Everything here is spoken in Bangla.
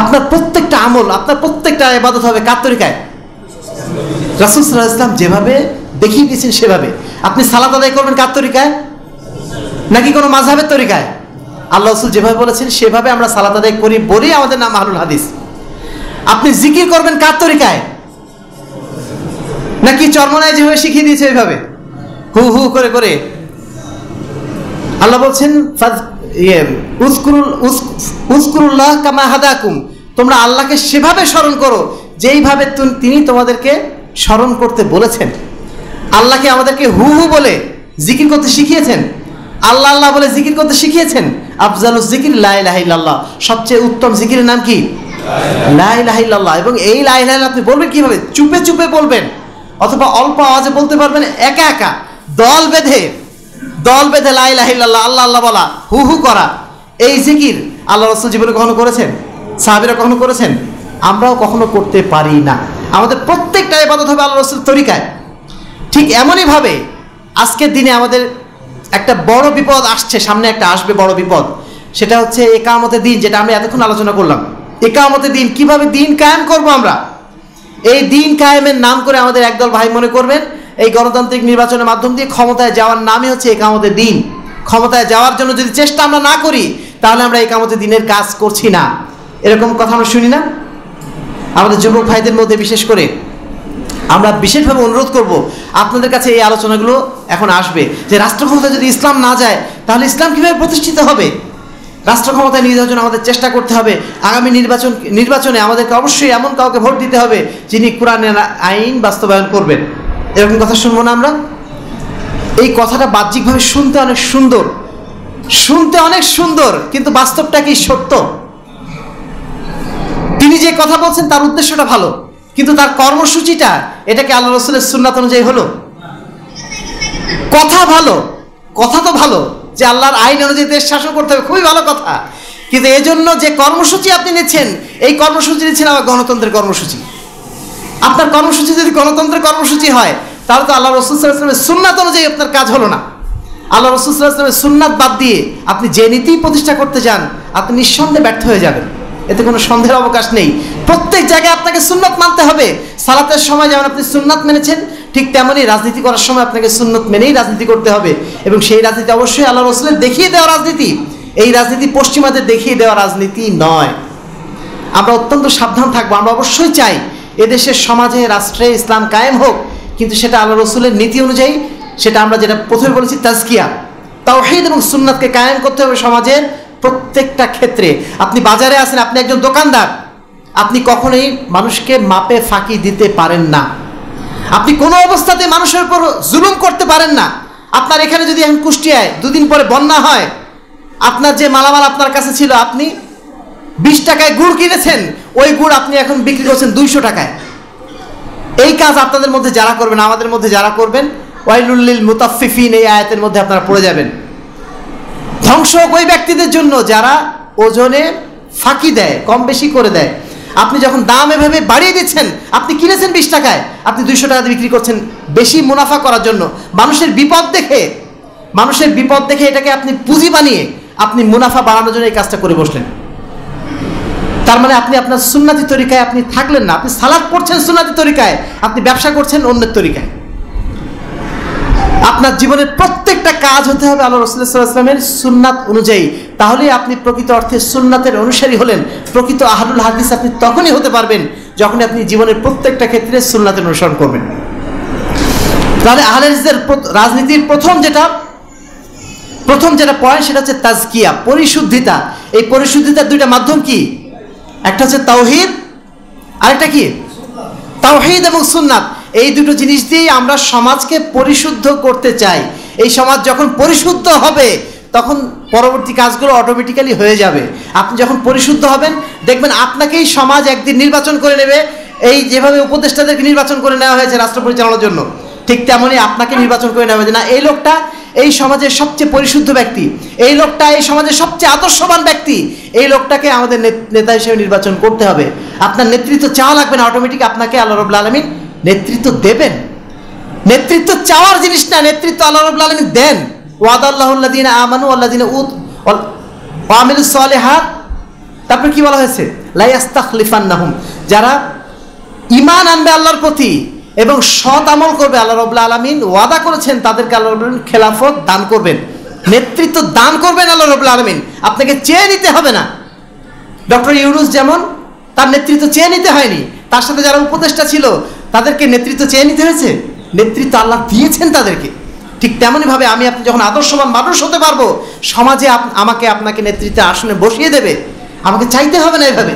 আপনার প্রত্যেকটা আমল, আপনার প্রত্যেকটা ইবাদত হবে কার তরিকায়? রাসূল সাল্লাল্লাহু আলাইহি ওয়াসাল্লাম যেভাবে দেখিয়ে দিয়েছেন সেভাবে। আপনি সালাত আদায় করবেন কার তরিকায়? নাকি কোনো মাযহাবের তরিকায়? আল্লাহ রাসূল যেভাবে বলেছেন সেভাবে আমরা সালাত আদায় করি বলেই আমাদের নাম আহলুল হাদিস। আপনি জিকির করবেন কার তরিকায়? নাকি চরমনায় যেভাবে শিখিয়ে দিয়েছে ওইভাবে হু হু করে করে? আল্লাহ বলছেন উযকুরুল্লাহ কামা হাদাকুম, তোমরা আল্লাহকে সেভাবে স্মরণ করো যেইভাবে তিনি তোমাদেরকে স্মরণ করতে বলেছেন। আল্লাহকে আমাদেরকে হু হু বলে জিকির করতে শিখিয়েছেন, আল্লাহ আল্লাহ বলে জিকির করতে শিখিয়েছেন। আফজালুজ জিকির লা ইলাহা ইল্লাল্লাহ, সবচেয়ে উত্তম জিকিরের নাম কি? লা ইলাহা ইল্লাল্লাহ। এবং এই লা ইলাহা ইল্লাল্লাহ আপনি বলবেন কিভাবে? চুপে চুপে বলবেন, অথবা অল্প আওয়াজে বলতে পারবেন, একা একা, দল বেঁধে লা ইলাহা ইল্লাল্লাহ আল্লাহ আল্লাহ বলা, হু হু করা। এই জিকির আল্লাহ রাসূল জীবনে কখনো করেছেন? সাহাবীরা কখনো করেছেন? আমরাও কখনো করতে পারি না। আমাদের প্রত্যেকটা ইবাদত হবে আল্লাহ রাসূলের তরিকায়। ঠিক এমনই ভাবে আজকের দিনে আমাদের একটা বড় বিপদ আসছে, সামনে একটা আসবে বড় বিপদ, সেটা হচ্ছে ইকামতের দিন, যেটা আমরা এতক্ষণ আলোচনা করলাম। ইকামতের দিন, কিভাবে দিন কায়েম করব আমরা। এই দিন কায়েমের নাম করে আমাদের একদল ভাই মনে করবেন এই গণতান্ত্রিক নির্বাচনের মাধ্যম দিয়ে ক্ষমতায় যাওয়ার নামই হচ্ছে ইকামতের দিন। ক্ষমতায় যাওয়ার জন্য যদি চেষ্টা আমরা না করি তাহলে আমরা ইকামতের দিনের কাজ করছি না, এরকম কথা আমরা শুনি না? আমাদের যুবক ভাইদের মধ্যে বিশেষ করে আমরা বিশেষভাবে অনুরোধ করব, আপনাদের কাছে এই আলোচনাগুলো এখন আসবে যে রাষ্ট্র ক্ষমতায় যদি ইসলাম না যায় তাহলে ইসলাম কীভাবে প্রতিষ্ঠিত হবে। রাষ্ট্র ক্ষমতায় নিয়ে যাওয়ার জন্য আমাদের চেষ্টা করতে হবে। আগামী নির্বাচনে আমাদেরকে অবশ্যই এমন কাউকে ভোট দিতে হবে যিনি কোরআনের আইন বাস্তবায়ন করবেন। এরকম কথা শুনবো না আমরা? এই কথাটা বাহ্যিকভাবে শুনতে অনেক সুন্দর, কিন্তু বাস্তবটা কি সত্য? তিনি যে কথা বলছেন তার উদ্দেশ্যটা ভালো, কিন্তু তার কর্মসূচিটা এটা কি আল্লাহ রাসূলের সুন্নাত অনুযায়ী হলো? কথা ভালো, কথা তো ভালো যে আল্লাহর আইন অনুযায়ী দেশ শাসন করতে হবে, খুবই ভালো কথা, কিন্তু এই জন্য যে কর্মসূচি আপনি নিচ্ছেন, এই কর্মসূচি নিচ্ছেন আবার গণতন্ত্রের কর্মসূচি। আপনার কর্মসূচি যদি গণতন্ত্রের কর্মসূচি হয় তাহলে তো আল্লাহ রাসূল সাল্লাল্লাহু আলাইহি ওয়াসাল্লামের সুন্নাত অনুযায়ী আপনার কাজ হলো না। আল্লাহ রাসূল সাল্লাল্লাহু আলাইহি ওয়াসাল্লামের সুন্নাত বাদ দিয়ে আপনি যে নীতি প্রতিষ্ঠা করতে যান আপনি নিঃসন্দেহে ব্যর্থ হয়ে যাবেন, এতে কোনো সন্দেহের অবকাশ নেই। প্রত্যেক জায়গায় আপনাকে সুন্নাত মানতে হবে। সালাতের সময় যেমন আপনি সুন্নাত মেনেছেন, ঠিক তেমনই রাজনীতি করার সময় আপনাকে সুন্নাত মেনেই রাজনীতি করতে হবে। এবং সেই রাজনীতি অবশ্যই আল্লাহ রাসূলের দেখিয়ে দেওয়া রাজনীতি। এই রাজনীতি পশ্চিমাদের দেখিয়ে দেওয়া রাজনীতি নয়। আমরা অত্যন্ত সাবধান থাকবো। আমরা অবশ্যই চাই এদেশের সমাজে, রাষ্ট্রে ইসলাম কায়েম হোক, কিন্তু সেটা আল্লাহ রাসূলের নীতি অনুযায়ী। সেটা আমরা যেটা প্রথমে বলেছি তাজকিয়া, তাওহীদ এবং সুন্নাতকে কায়েম করতে হবে সমাজের প্রত্যেকটা ক্ষেত্রে। আপনি বাজারে আছেন, আপনি একজন দোকানদার, আপনি কখনোই মানুষকে মাপে ফাঁকি দিতে পারেন না। আপনি কোনো অবস্থাতে মানুষের উপর জুলুম করতে পারেন না। আপনার এখানে যদি এখন কুষ্টিয়ায় দুদিন পরে বন্যা হয়, আপনার যে মালামাল আপনার কাছে ছিল, আপনি 20 টাকায় গুড় কিনেছেন, ওই গুড় আপনি এখন বিক্রি করছেন 200 টাকায়। এই কাজ আপনাদের মধ্যে যারা করবেন, আমাদের মধ্যে যারা করবেন, ওয়াইলুল লিল মুতাফফিফিন, এই আয়াতের মধ্যে আপনারা পড়ে যাবেন। ধ্বংস ওই ব্যক্তিদের জন্য যারা ওজনে ফাঁকি দেয়, কম বেশি করে দেয়। আপনি যখন দাম এভাবে বাড়িয়ে দিচ্ছেন, আপনি কিনেছেন 20 টাকায়, আপনি 200 টাকাতে বিক্রি করছেন বেশি মুনাফা করার জন্য। মানুষের বিপদ দেখে এটাকে আপনি পুঁজি বানিয়ে আপনি মুনাফা বাড়ানোর জন্য এই কাজটা করে বসলেন। তার মানে আপনি আপনার সুন্নাতি তরিকায় আপনি থাকলেন না। আপনি সালাত পড়ছেন সুন্নাতি তরিকায়, আপনি ব্যবসা করছেন অন্যের তরিকায়। আপনার জীবনের প্রত্যেকটা কাজ হতে হবে আল্লাহ রাসূল সাল্লাল্লাহু আলাইহি ওয়াসাল্লামের সুন্নাত অনুযায়ী। তাহলেই আপনি প্রকৃত অর্থে সুন্নাতের অনুসারী হলেন। প্রকৃত আহলুল হাদিস আপনি তখনই হতে পারবেন যখন আপনি জীবনের প্রত্যেকটা ক্ষেত্রে সুন্নাতের অনুসরণ করবেন। তাহলে আহলে হাদিসের রাজনীতির প্রথম যেটা পয়েন্ট, সেটা হচ্ছে তাজকিয়া, পরিশুদ্ধিতা। এই পরিশুদ্ধিতার দুইটা মাধ্যম কি? একটা হচ্ছে তাওহীদ, আরেকটা কি? তাওহীদ এবং সুন্নাত। এই দুটো জিনিস দিয়েই আমরা সমাজকে পরিশুদ্ধ করতে চাই। এই সমাজ যখন পরিশুদ্ধ হবে তখন পরবর্তী কাজগুলো অটোমেটিক্যালি হয়ে যাবে। আপনি যখন পরিশুদ্ধ হবেন, দেখবেন আপনাকেই সমাজ একদিন নির্বাচন করে নেবে। এই যেভাবে উপদেষ্টাদেরকে নির্বাচন করে নেওয়া হয়েছে রাষ্ট্র পরিচালনার জন্য, ঠিক তেমনই আপনাকে নির্বাচন করে নেওয়া হয়েছে। না, এই লোকটা এই সমাজের সবচেয়ে পরিশুদ্ধ ব্যক্তি, এই লোকটা এই সমাজের সবচেয়ে আদর্শবান ব্যক্তি, এই লোকটাকে আমাদের নেতা হিসেবে নির্বাচন করতে হবে। আপনার নেতৃত্ব চাওয়া লাগবে না, অটোমেটিক আপনাকে আল্লাহ রাব্বুল আলামিন নেতৃত্ব দেবেন। নেতৃত্ব চাওয়ার জিনিস না, নেতৃত্ব আল্লাহ রাব্বুল আলামিন দেন। ওয়াদাল্লাহুল্লাযীনা আমানু ওয়াল্লাযীনা আমিলুস সালিহাত তারপর কি বলা হয়েছে? লা ইয়াস্তাখলিফান্নাহুম, যারা ঈমান আনবে আল্লাহর প্রতি এবং সৎ আমল করবে, আল্লাহ রাব্বুল আলামিন ওয়াদা করেছেন তাদেরকে আল্লাহ রাব্বুল আলামিন খেলাফত দান করবেন, নেতৃত্ব দান করবেন আল্লাহ রাব্বুল আলামিন। আপনাকে চেয়ে নিতে হবে না। ডক্টর ইউনূস যেমন তার নেতৃত্ব চেয়ে নিতে হয়নি, তার সাথে যারা উপদেষ্টা ছিল তাদেরকে নেতৃত্ব চেয়ে নিতে হয়েছে, নেতৃত্ব আল্লাহ দিয়েছেন তাদেরকে। ঠিক তেমনইভাবে আমি আপনি যখন আদর্শবান মানুষ হতে পারবো, সমাজে আমাকে আপনাকে নেতৃত্বের আসনে বসিয়ে দেবে, আমাকে চাইতে হবে না এভাবে।